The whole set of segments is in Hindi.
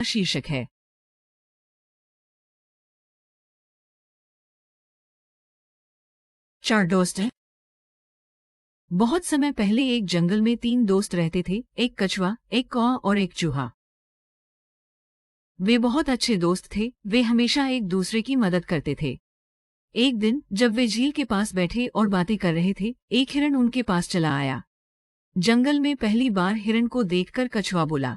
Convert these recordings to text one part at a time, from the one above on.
शीर्षक है। चार दोस्त हैं। बहुत समय पहले एक जंगल में 3 दोस्त रहते थे, एक कछुआ, एक कौवा और एक चूहा। वे बहुत अच्छे दोस्त थे, वे हमेशा एक दूसरे की मदद करते थे। एक दिन जब वे झील के पास बैठे और बातें कर रहे थे, एक हिरण उनके पास चला आया। जंगल में पहली बार हिरण को देखकर कछुआ बोला,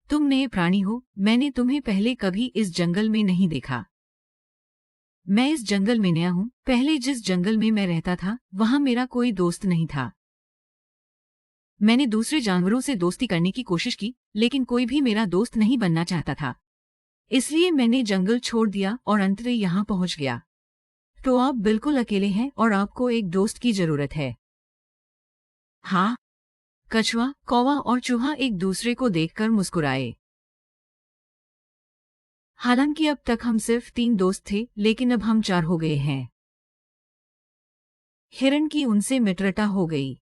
तुम नए प्राणी हो, मैंने तुम्हें पहले कभी इस जंगल में नहीं देखा। मैं इस जंगल में नया हूँ, पहले जिस जंगल में मैं रहता था, वहाँ मेरा कोई दोस्त नहीं था। मैंने दूसरे जानवरों से दोस्ती करने की कोशिश की, लेकिन कोई भी मेरा दोस्त नहीं बनना चाहता था। इसलिए मैंने जंगल छोड़ दिया और अंततः यहाँ पहुँच गया। तो आप बिल्कुल अकेले हैं और आपको एक दोस्त की जरूरत है। हाँ, कछुआ, कौवा और चूहा एक दूसरे को देखकर मुस्कुराए। हालांकि अब तक हम सिर्फ 3 दोस्त थे, लेकिन अब हम 4 हो गए हैं। हिरण की उनसे मित्रता हो गई।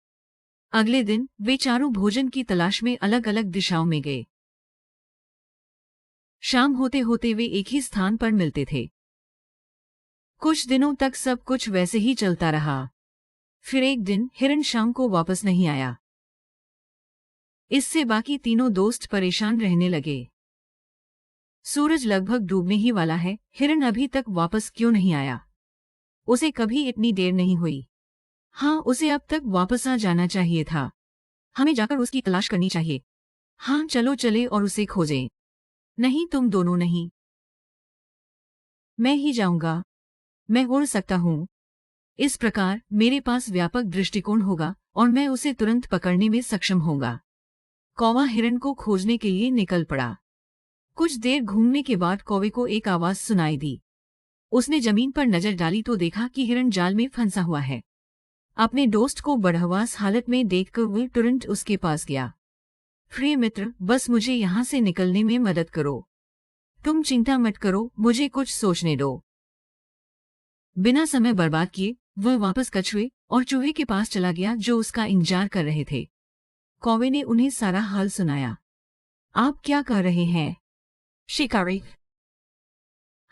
अगले दिन वे चारों भोजन की तलाश में अलग अलग दिशाओं में गए। शाम होते होते वे एक ही स्थान पर मिलते थे। कुछ दिनों तक सब कुछ वैसे ही चलता रहा। फिर एक दिन हिरण शाम को वापस नहीं आया। इससे बाकी तीनों दोस्त परेशान रहने लगे। सूरज लगभग डूबने ही वाला है, हिरण अभी तक वापस क्यों नहीं आया? उसे कभी इतनी देर नहीं हुई। हाँ, उसे अब तक वापस आ जाना चाहिए था। हमें जाकर उसकी तलाश करनी चाहिए। हाँ, चलो चले और उसे खोजें। नहीं, तुम दोनों नहीं। मैं ही जाऊंगा। मैं उड़ सकता हूँ। इस प्रकार मेरे पास व्यापक दृष्टिकोण होगा और मैं उसे तुरंत पकड़ने में सक्षम होगा। कौवा हिरण को खोजने के लिए निकल पड़ा। कुछ देर घूमने के बाद कौवे को एक आवाज सुनाई दी। उसने जमीन पर नजर डाली तो देखा कि हिरण जाल में फंसा हुआ है। अपने दोस्त को बदहवास हालत में देखकर वह तुरंत उसके पास गया। प्रिय मित्र, बस मुझे यहाँ से निकलने में मदद करो। तुम चिंता मत करो, मुझे कुछ सोचने दो। बिना समय बर्बाद किए वह वापस कछुए और चूहे के पास चला गया जो उसका इंतजार कर रहे थे। कौवे ने उन्हें सारा हाल सुनाया। आप क्या कर रहे हैं? शिकारी।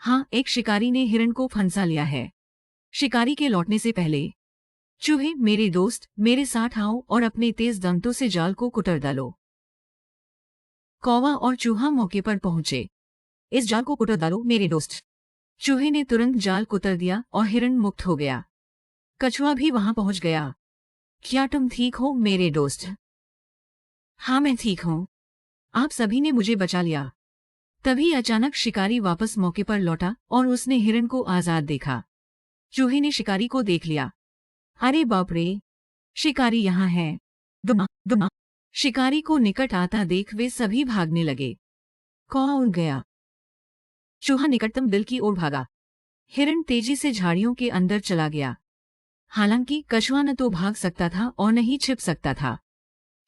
हाँ, एक शिकारी ने हिरण को फंसा लिया है। शिकारी के लौटने से पहले चूहे, मेरे दोस्त, मेरे साथ आओ और अपने तेज दंतों से जाल को कुतर डालो। कौवा और चूहा मौके पर पहुंचे। इस जाल को कुतर डालो मेरे दोस्त। चूहे ने तुरंत जाल कुतर दिया और हिरण मुक्त हो गया। कछुआ भी वहां पहुंच गया। क्या तुम ठीक हो मेरे दोस्त? हाँ, मैं ठीक हूँ। आप सभी ने मुझे बचा लिया। तभी अचानक शिकारी वापस मौके पर लौटा और उसने हिरण को आजाद देखा। चूहे ने शिकारी को देख लिया। अरे बाप रे, शिकारी यहाँ है। दुमा दुमा। शिकारी को निकट आता देख वे सभी भागने लगे। कौवा उड़ गया। चूहा निकटतम बिल की ओर भागा। हिरण तेजी से झाड़ियों के अंदर चला गया। हालांकि कछुआ न तो भाग सकता था और न ही छिप सकता था।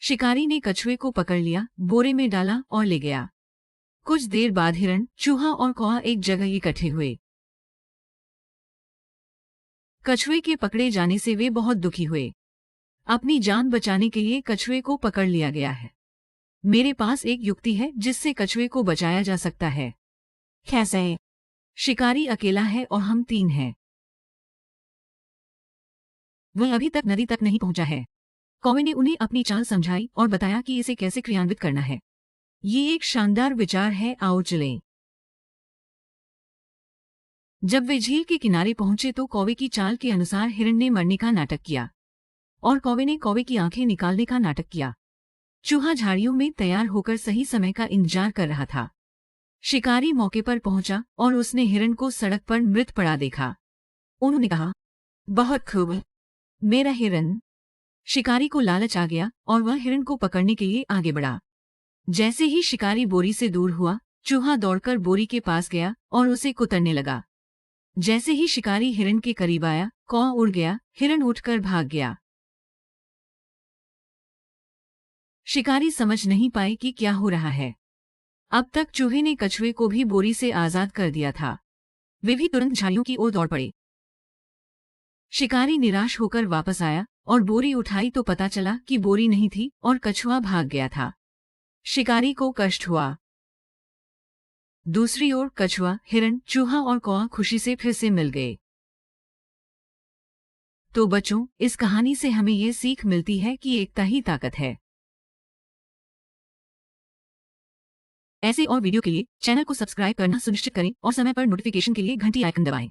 शिकारी ने कछुए को पकड़ लिया, बोरे में डाला और ले गया। कुछ देर बाद हिरण, चूहा और कौवा एक जगह इकट्ठे हुए। कछुए के पकड़े जाने से वे बहुत दुखी हुए। अपनी जान बचाने के लिए कछुए को पकड़ लिया गया है। मेरे पास एक युक्ति है जिससे कछुए को बचाया जा सकता है। कैसे? शिकारी अकेला है और हम 3 हैं। वह अभी तक नदी तक नहीं पहुंचा है। कौवे ने उन्हें अपनी चाल समझाई और बताया कि इसे कैसे क्रियान्वित करना है। ये एक शानदार विचार है, आओ चलें। जब वे झील के किनारे पहुंचे तो कौवे की चाल के अनुसार हिरण ने मरने का नाटक किया और कौवे ने कौवे की आंखें निकालने का नाटक किया। चूहा झाड़ियों में तैयार होकर सही समय का इंतजार कर रहा था। शिकारी मौके पर पहुंचा और उसने हिरण को सड़क पर मृत पड़ा देखा। उन्होंने कहा, बहुत खूब, मेरा हिरण। शिकारी को लालच आ गया और वह हिरण को पकड़ने के लिए आगे बढ़ा। जैसे ही शिकारी बोरी से दूर हुआ, चूहा दौड़कर बोरी के पास गया और उसे कुतरने लगा। जैसे ही शिकारी हिरण के करीब आया, कौवा उड़ गया, हिरण उठकर भाग गया। शिकारी समझ नहीं पाए कि क्या हो रहा है। अब तक चूहे ने कछुए को भी बोरी से आजाद कर दिया था। वे भी तुरंत झाड़ियों की ओर दौड़ पड़े। शिकारी निराश होकर वापस आया और बोरी उठाई तो पता चला कि बोरी नहीं थी और कछुआ भाग गया था। शिकारी को कष्ट हुआ। दूसरी ओर कछुआ, हिरण, चूहा और कौआ खुशी से फिर से मिल गए। तो बच्चों, इस कहानी से हमें ये सीख मिलती है कि एकता ही ताकत है। ऐसे और वीडियो के लिए चैनल को सब्सक्राइब करना सुनिश्चित करें और समय पर नोटिफिकेशन के लिए घंटी आइकन दबाएं।